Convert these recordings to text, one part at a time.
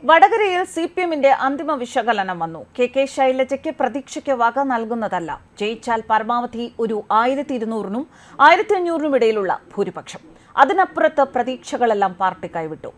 വടകരയിൽ സിപിഎമ്മിന്റെ അന്തിമ വിശകലനം വന്നു. കെ ശൈലജയ്ക്ക് പ്രതീക്ഷയ്ക്ക് വക നൽകുന്നതല്ല. ജയിച്ചാൽ പരമാവധി ഒരു 1200-നും 1500-നും ഇടയിലുള്ള ഭൂരിപക്ഷം. അതിനപ്പുറത്ത് പ്രതീക്ഷകളെല്ലാം പാർട്ടി കൈവിട്ടു.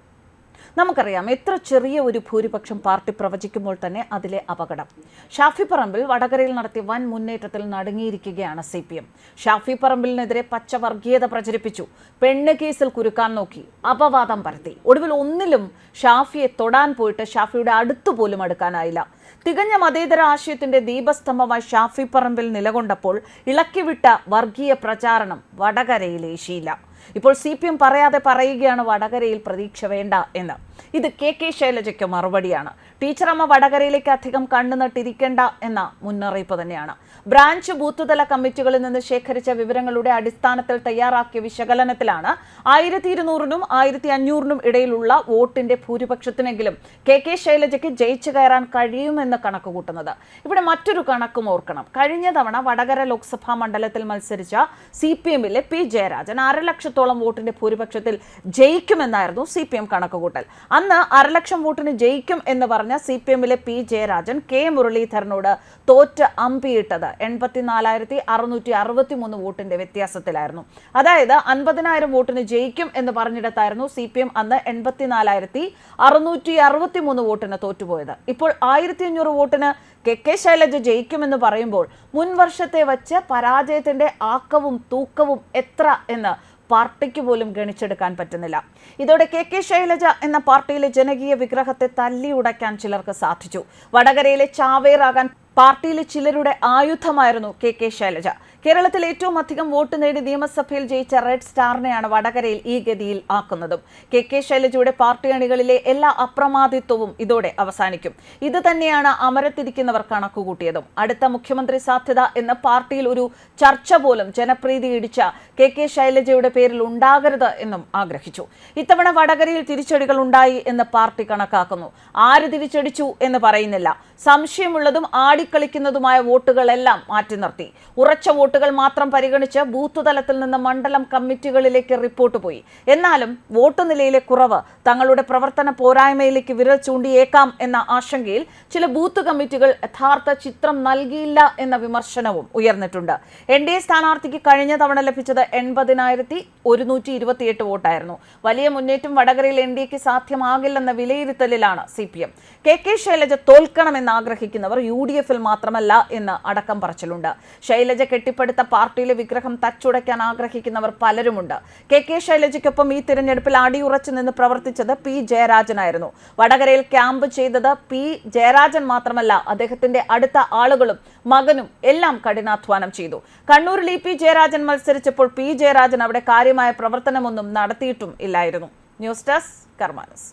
നമുക്കറിയാം, എത്ര ചെറിയ ഒരു ഭൂരിപക്ഷം പാർട്ടി പ്രവചിക്കുമ്പോൾ തന്നെ അതിലെ അപകടം. ഷാഫി പറമ്പിൽ വടകരയിൽ നടത്തിയ വൻ മുന്നേറ്റത്തിൽ നടുങ്ങിയിരിക്കുകയാണ് സിപിഎം. ഷാഫി പറമ്പിലിനെതിരെ പച്ചവർഗീയത പ്രചരിപ്പിച്ചു, പെണ്ണ് കേസിൽ കുരുക്കാൻ നോക്കി, അപവാദം പരത്തി. ഒടുവിൽ ഒന്നിലും ഷാഫിയെ തൊടാൻ പോയിട്ട് ഷാഫിയുടെ അടുത്തുപോലും അടുക്കാനായില്ല. തികഞ്ഞ മതേതര ആശയത്തിന്റെ ദീപസ്തംഭമായി ഷാഫി പറമ്പിൽ നിലകൊണ്ടപ്പോൾ ഇളക്കിവിട്ട വർഗീയ പ്രചാരണം വടകരയിൽ ഏശിയില്ല. ഇപ്പോൾ സിപിഎം പറയാതെ പറയുകയാണ് വടകരയിൽ പ്രതീക്ഷ വേണ്ട എന്ന്. ഇത് കെ ശൈലജയ്ക്ക് മറുപടിയാണ്. ടീച്ചറമ്മ വടകരയിലേക്ക് അധികം കണ്ണുനട്ടിരിക്കേണ്ട എന്ന മുന്നറിയിപ്പ് തന്നെയാണ്. ബ്രാഞ്ച് ബൂത്ത് തല കമ്മിറ്റികളിൽ നിന്ന് ശേഖരിച്ച വിവരങ്ങളുടെ അടിസ്ഥാനത്തിൽ തയ്യാറാക്കിയ വിശകലനത്തിലാണ് 1200-നും 1500-നും ഇടയിലുള്ള വോട്ടിന്റെ ഭൂരിപക്ഷത്തിനെങ്കിലും കെ ശൈലജയ്ക്ക് ജയിച്ചു കയറാൻ കഴിയുമെന്ന് കണക്കുകൂട്ടുന്നത്. ഇവിടെ മറ്റൊരു കണക്കും ഓർക്കണം. കഴിഞ്ഞ തവണ വടകര ലോക്സഭാ മണ്ഡലത്തിൽ മത്സരിച്ച സിപിഎമ്മിലെ പി ജയരാജൻ 1.5 ലക്ഷത്തോളം വോട്ടിന്റെ ഭൂരിപക്ഷത്തിൽ ജയിക്കുമെന്നായിരുന്നു സിപിഎം കണക്കുകൂട്ടൽ. അന്ന് 1.5 ലക്ഷം വോട്ടിന് ജയിക്കും എന്ന് പറഞ്ഞ സിപിഎമ്മിലെ പി ജയരാജൻ കെ മുരളീധരനോട് തോറ്റ് അമ്പിയിട്ടത് 84,663 വോട്ടിന്റെ വ്യത്യാസത്തിലായിരുന്നു. അതായത് 50,000 വോട്ടിന് ജയിക്കും എന്ന് പറഞ്ഞിടത്തായിരുന്നു സിപിഎം അന്ന് 84,663 വോട്ടിന് തോറ്റുപോയത്. ഇപ്പോൾ 1500 വോട്ടിന് കെ ശൈലജ ജയിക്കുമെന്ന് പറയുമ്പോൾ മുൻ വർഷത്തെ വച്ച് പരാജയത്തിന്റെ ആക്കവും തൂക്കവും എത്ര എന്ന് പാർട്ടിക്ക് പോലും ഗണിച്ചെടുക്കാൻ പറ്റുന്നില്ല. ഇതോടെ കെ ശൈലജ എന്ന പാർട്ടിയിലെ ജനകീയ വിഗ്രഹത്തെ തല്ലിയുടയ്ക്കാൻ ചിലർക്ക് സാധിച്ചു. വടകരയിലെ ചാവേറാകാൻ പാർട്ടിയിലെ ചിലരുടെ ആയുധമായിരുന്നു കെ ശൈലജ. കേരളത്തിൽ ഏറ്റവും അധികം വോട്ട് നേടി നിയമസഭയിൽ ജയിച്ച റെഡ് സ്റ്റാറിനെയാണ് വടകരയിൽ ഈ ഗതിയിൽ ആക്കുന്നതും. കെ ശൈലജയുടെ പാർട്ടി അണികളിലെ എല്ലാ അപ്രമാദിത്വവും ഇതോടെ അവസാനിക്കും. ഇത് തന്നെയാണ് അമരത്തിരിക്കുന്നവർ കണക്കുകൂട്ടിയതും. അടുത്ത മുഖ്യമന്ത്രി സാധ്യത എന്ന പാർട്ടിയിൽ ഒരു ചർച്ച പോലും ജനപ്രീതി ഇടിച്ച കെ ശൈലജയുടെ പേരിൽ ഉണ്ടാകരുത് എന്നും ആഗ്രഹിച്ചു. ഇത്തവണ വടകരയിൽ തിരിച്ചടികൾ ഉണ്ടായി എന്ന് പാർട്ടി കണക്കാക്കുന്നു. ആര് തിരിച്ചടിച്ചു എന്ന് പറയുന്നില്ല. സംശയമുള്ളതും ആടിക്കളിക്കുന്നതുമായ വോട്ടുകളെല്ലാം മാറ്റി നിർത്തി. ഉറച്ച വോട്ടുകൾ മാത്രം പരിഗണിച്ച് ബൂത്ത് തലത്തിൽ നിന്ന് മണ്ഡലം കമ്മിറ്റികളിലേക്ക് റിപ്പോർട്ട് പോയി. എന്നാലും വോട്ട് നിലയിലെ കുറവ് തങ്ങളുടെ പ്രവർത്തന പോരായ്മയിലേക്ക് വിരൽ ചൂണ്ടിയേക്കാം എന്ന ആശങ്കയിൽ ചില ബൂത്ത് കമ്മിറ്റികൾ യഥാർത്ഥ ചിത്രം നൽകിയില്ല എന്ന വിമർശനവും ഉയർന്നിട്ടുണ്ട്. എൻഡിഎ സ്ഥാനാർത്ഥിക്ക് കഴിഞ്ഞ തവണ ലഭിച്ചത് 80,128 വോട്ടായിരുന്നു. വലിയ മുന്നേറ്റം വടകരയിൽ എൻഡിഎക്ക് സാധ്യമാകില്ലെന്ന വിലയിരുത്തലിലാണ് സിപിഎം. കെ ശൈലജ തോൽക്കണമെന്ന് ആഗ്രഹിക്കുന്നവർ UDF-ൽ മാത്രമല്ല എന്ന് അടക്കം പറച്ചിലുണ്ട്. ശൈലജ കെട്ടിപ്പടുത്ത പാർട്ടിയിലെ വിഗ്രഹം തച്ചുടയ്ക്കാൻ ആഗ്രഹിക്കുന്നവർ പലരുമുണ്ട്. കെ ശൈലജയ്ക്കൊപ്പം ഈ തിരഞ്ഞെടുപ്പിൽ അടിയുറച്ചു നിന്ന് പ്രവർത്തിച്ചത് പി ജയരാജനായിരുന്നു. വടകരയിൽ ക്യാമ്പ് ചെയ്തത് പി ജയരാജൻ മാത്രമല്ല, അദ്ദേഹത്തിന്റെ അടുത്ത ആളുകളും മകനും എല്ലാം കഠിനാധ്വാനം ചെയ്തു. കണ്ണൂരിൽ പി ജയരാജൻ മത്സരിച്ചപ്പോൾ പി ജയരാജൻ അവിടെ കാര്യമായ പ്രവർത്തനമൊന്നും നടത്തിയിട്ടും ഇല്ലായിരുന്നു. News desk കർമാനസ്.